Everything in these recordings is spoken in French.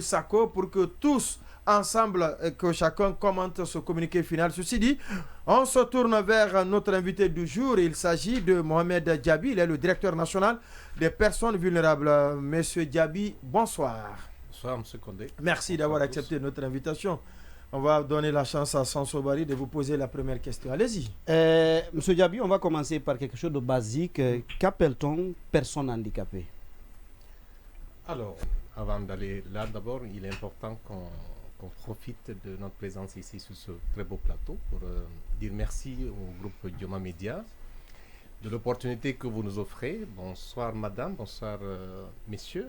Sako pour que tous ensemble, que chacun commente ce communiqué final. Ceci dit, on se tourne vers notre invité du jour. Il s'agit de Mohamed Diaby. Il est le directeur national des personnes vulnérables. Monsieur Diaby, bonsoir. Bonsoir, M. Condé. Merci d'avoir accepté notre invitation. On va donner la chance à Sanso Bari de vous poser la première question. Allez-y. Monsieur Diaby, on va commencer par quelque chose de basique. Qu'appelle-t-on personne handicapée? Alors, avant d'aller là, d'abord, il est important qu'on profite de notre présence ici sur ce très beau plateau pour dire merci au groupe Dioma Média de l'opportunité que vous nous offrez. Bonsoir madame, bonsoir messieurs,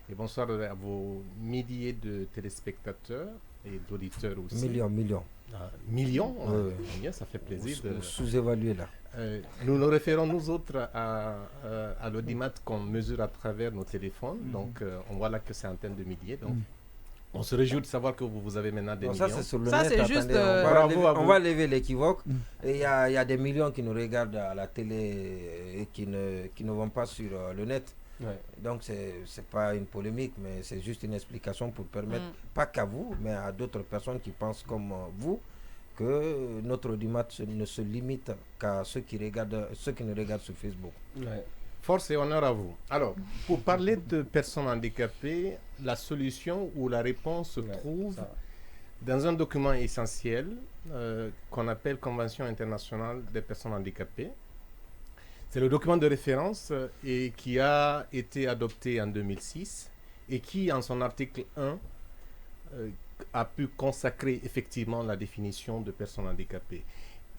et bonsoir à vos milliers de téléspectateurs et d'auditeurs aussi. Millions. Millions, bien, ça fait plaisir. Vous sous-évaluez là. Nous nous référons, nous autres, à l'audimat qu'on mesure à travers nos téléphones. Donc, on voit là que c'est en termes de milliers. Donc, on se réjouit de savoir que vous avez maintenant des millions. Ça, c'est sur le ça, net. c'est juste... On va lever l'équivoque. Il y a des millions qui nous regardent à la télé et qui ne vont pas sur le net. Ouais. Donc, c'est pas une polémique, mais c'est juste une explication pour permettre, pas qu'à vous, mais à d'autres personnes qui pensent comme vous, que notre audimat ne se limite qu'à ceux qui ne regardent sur Facebook. Ouais. Force et honneur à vous. Alors, pour parler de personnes handicapées, la solution ou la réponse se trouve dans un document essentiel qu'on appelle Convention internationale des personnes handicapées. C'est le document de référence et qui a été adopté en 2006 et qui, en son article 1, a pu consacrer effectivement la définition de personnes handicapées.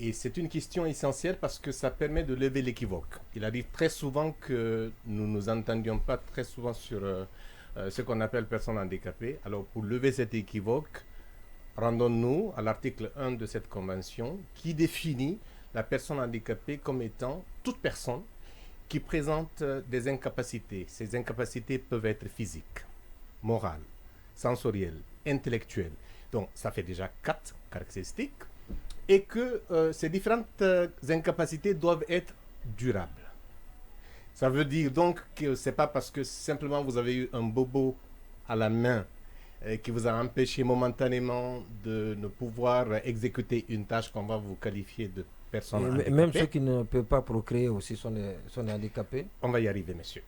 Et c'est une question essentielle parce que ça permet de lever l'équivoque. Il arrive très souvent que nous ne nous entendions pas très souvent sur ce qu'on appelle personnes handicapées. Alors pour lever cet équivoque, rendons-nous à l'article 1 de cette convention qui définit la personne handicapée comme étant toute personne qui présente des incapacités. Ces incapacités peuvent être physiques, morales, sensorielles, intellectuelles. Donc ça fait déjà 4 caractéristiques. Et que ces différentes incapacités doivent être durables. Ça veut dire donc que ce n'est pas parce que simplement vous avez eu un bobo à la main qui vous a empêché momentanément de ne pouvoir exécuter une tâche qu'on va vous qualifier de personne handicapée. Même ceux qui ne peuvent pas procréer aussi sont handicapés. On va y arriver, messieurs.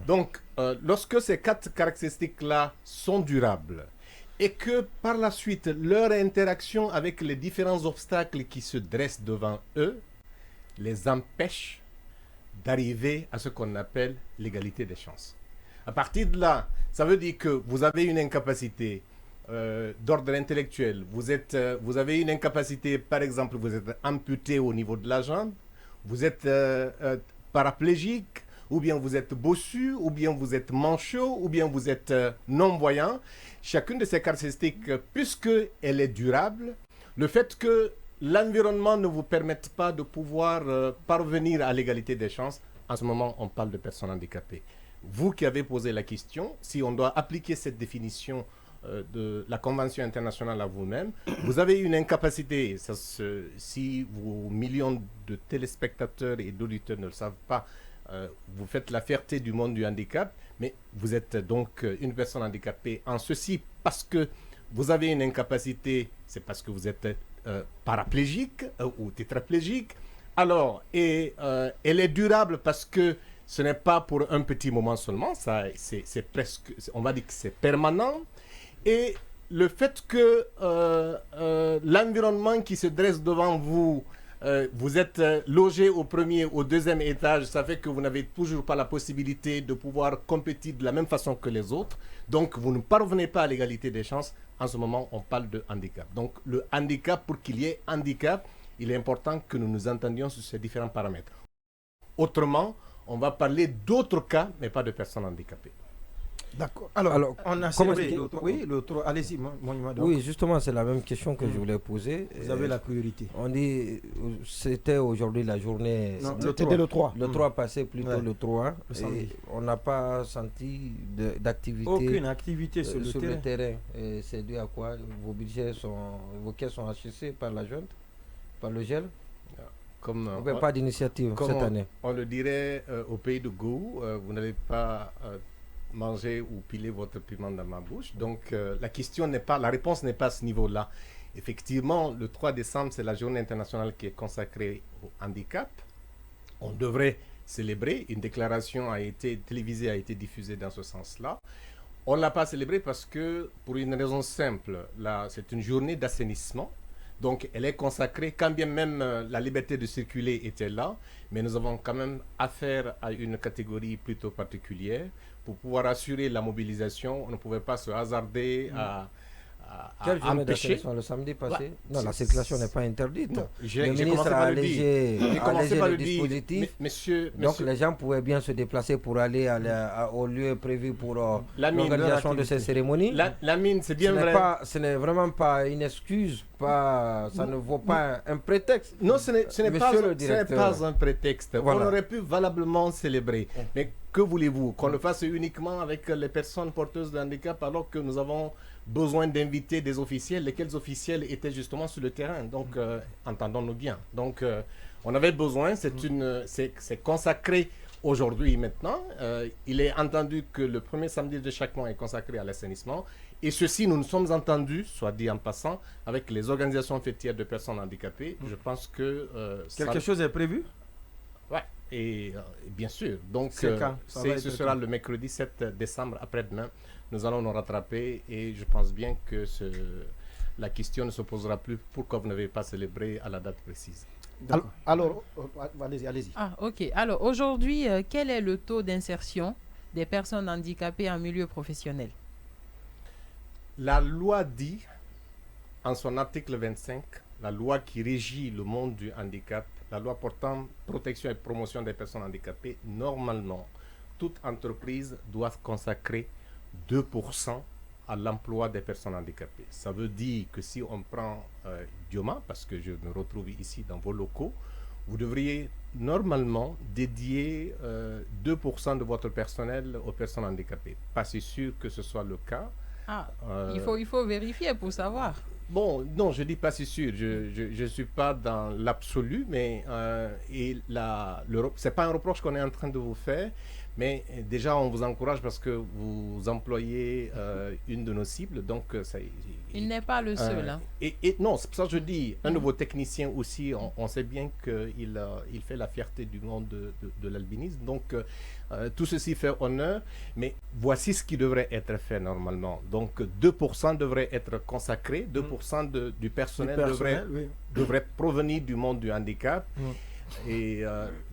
Donc, lorsque ces 4 caractéristiques-là sont durables, et que par la suite, leur interaction avec les différents obstacles qui se dressent devant eux les empêche d'arriver à ce qu'on appelle l'égalité des chances. À partir de là, ça veut dire que vous avez une incapacité d'ordre intellectuel, vous avez une incapacité, par exemple, vous êtes amputé au niveau de la jambe, vous êtes paraplégique, ou bien vous êtes bossu, ou bien vous êtes manchot, ou bien vous êtes non-voyant. Chacune de ces caractéristiques, puisqu'elle est durable, le fait que l'environnement ne vous permette pas de pouvoir parvenir à l'égalité des chances, en ce moment, on parle de personnes handicapées. Vous qui avez posé la question, si on doit appliquer cette définition de la Convention internationale à vous-même, vous avez une incapacité. Si vos millions de téléspectateurs et d'auditeurs ne le savent pas, vous faites la fierté du monde du handicap, mais vous êtes donc une personne handicapée en ceci parce que vous avez une incapacité, c'est parce que vous êtes paraplégique ou tétraplégique. Alors, elle est durable parce que ce n'est pas pour un petit moment seulement, c'est presque, on va dire que c'est permanent. Et le fait que l'environnement qui se dresse devant vous, vous êtes logé au premier, au deuxième étage, ça fait que vous n'avez toujours pas la possibilité de pouvoir compétir de la même façon que les autres. Donc, vous ne parvenez pas à l'égalité des chances. En ce moment, on parle de handicap. Donc, le handicap, pour qu'il y ait handicap, il est important que nous nous entendions sur ces différents paramètres. Autrement, on va parler d'autres cas, mais pas de personnes handicapées. D'accord. Alors, on a servi l'autre. Oui, l'autre. Allez-y, Oui, justement, c'est la même question que je voulais poser. Vous avez la priorité. On dit, c'était aujourd'hui la journée. C'était le 3. Le 3 passé, plutôt le 3. Et on n'a pas senti d'activité. Aucune activité sur le terrain. C'est dû à quoi? Vos budgets vos caisses sont hachissées par la junte, par le gel? Pas d'initiative cette année. On le dirait au pays de Gou, vous n'avez pas manger ou piler votre piment dans ma bouche. Donc, la réponse n'est pas à ce niveau-là. Effectivement, le 3 décembre, c'est la journée internationale qui est consacrée au handicap. On devrait célébrer. Une déclaration télévisée a été diffusée dans ce sens-là. On ne l'a pas célébrée parce que, pour une raison simple, c'est une journée d'assainissement. Donc, elle est consacrée, quand bien même la liberté de circuler était là, mais nous avons quand même affaire à une catégorie plutôt particulière. Pour pouvoir assurer la mobilisation, on ne pouvait pas se hasarder à Quelle journée empêcher. d'assainissement le samedi passé? Non, la circulation n'est pas interdite. Non, le ministre a allégé le dispositif. Monsieur, donc les gens pouvaient bien se déplacer pour aller au lieu prévu pour l'organisation de ces cérémonies. La mine, c'est bien vrai. Ce n'est vraiment pas une excuse, ça ne vaut pas un prétexte. Non, ce n'est pas un prétexte. Voilà. On aurait pu valablement célébrer. Mais que voulez-vous? Qu'on le fasse uniquement avec les personnes porteuses de handicap alors que nous avons besoin d'inviter des officiels, lesquels officiels étaient justement sur le terrain. Donc, entendons-nous bien. Donc, on avait besoin, c'est consacré aujourd'hui maintenant. Il est entendu que le premier samedi de chaque mois est consacré à l'assainissement. Et ceci, nous nous sommes entendus, soit dit en passant, avec les organisations fêtières de personnes handicapées. Je pense que... Quelque chose est prévu? Oui, et bien sûr. Donc, ce sera le mercredi 7 décembre, après-demain. Nous allons nous rattraper et je pense bien que la question ne se posera plus pourquoi vous n'avez pas célébré à la date précise. Alors, allez-y. Ah, ok. Alors, aujourd'hui, quel est le taux d'insertion des personnes handicapées en milieu professionnel? La loi dit, en son article 25, la loi qui régit le monde du handicap, la loi portant protection et promotion des personnes handicapées, normalement, toute entreprise doit consacrer 2% à l'emploi des personnes handicapées. Ça veut dire que si on prend Dioma, parce que je me retrouve ici dans vos locaux, vous devriez normalement dédier 2% de votre personnel aux personnes handicapées. Pas si sûr que ce soit le cas. Il faut vérifier pour savoir. Bon, non, je dis pas si sûr. Je suis pas dans l'absolu, mais c'est pas un reproche qu'on est en train de vous faire. Mais déjà, on vous encourage parce que vous employez une de nos cibles. Donc, il n'est pas le seul. Non, c'est pour ça que je dis, un de vos techniciens aussi, on sait bien qu'il fait la fierté du monde de l'albinisme. Donc, tout ceci fait honneur. Mais voici ce qui devrait être fait normalement. Donc, 2% devrait être consacré. 2% du personnel devrait provenir du monde du handicap.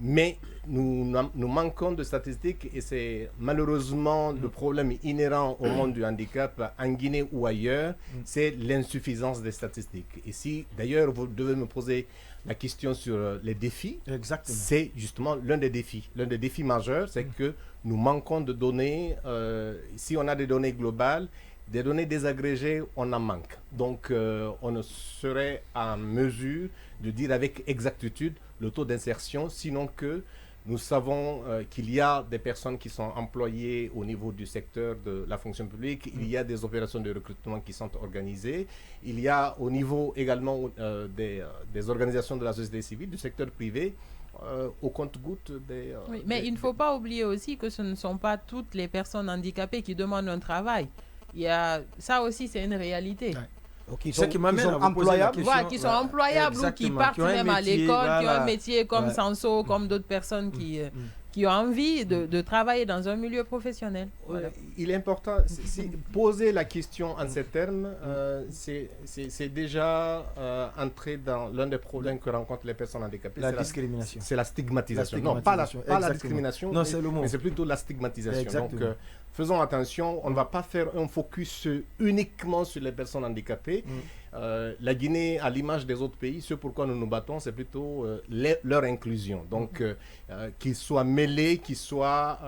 Mais nous manquons de statistiques et c'est malheureusement le problème inhérent au monde du handicap en Guinée ou ailleurs, c'est l'insuffisance des statistiques. Et si d'ailleurs vous devez me poser la question sur les défis, c'est justement l'un des défis majeurs, c'est que nous manquons de données. Si on a des données globales, des données désagrégées, on en manque. Donc on ne serait en mesure de dire avec exactitude le taux d'insertion, sinon que nous savons qu'il y a des personnes qui sont employées au niveau du secteur de la fonction publique, il y a des opérations de recrutement qui sont organisées, il y a au niveau également des organisations de la société civile, du secteur privé, au compte-gouttes des... Oui, mais il ne faut pas oublier aussi que ce ne sont pas toutes les personnes handicapées qui demandent un travail. Ça aussi, c'est une réalité. Qui sont employables, qui sont employables ou qui partent même à l'école, qui ont un métier comme Sanso, comme d'autres personnes qui ont envie de travailler dans un milieu professionnel. Voilà. Il est important, poser la question en ces termes, c'est déjà entrer dans l'un des problèmes que rencontrent les personnes handicapées. La discrimination. C'est la stigmatisation. Non, pas la discrimination, non, c'est le mot. Mais c'est plutôt la stigmatisation. Exactement. Donc, faisons attention, on ne va pas faire un focus uniquement sur les personnes handicapées. La Guinée, à l'image des autres pays, ce pourquoi nous nous battons, c'est plutôt leur inclusion. Donc, qu'ils soient mêlés, qu'ils soient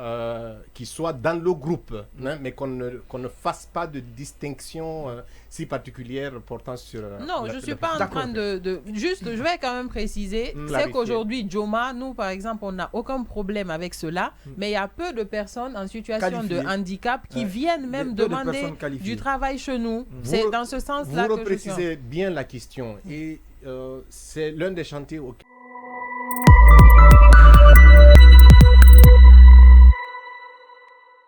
dans le groupe, mais qu'on ne fasse pas de distinction si particulière portant sur... Non, je ne suis pas en train de... Juste, je vais quand même préciser, c'est qu'aujourd'hui, Dioma, nous, par exemple, on n'a aucun problème avec cela, mais il y a peu de personnes en situation de handicap qui viennent même demander du travail chez nous. C'est dans ce sens-là que je suis... Vous reprécisez bien la question et c'est l'un des chantiers auxquels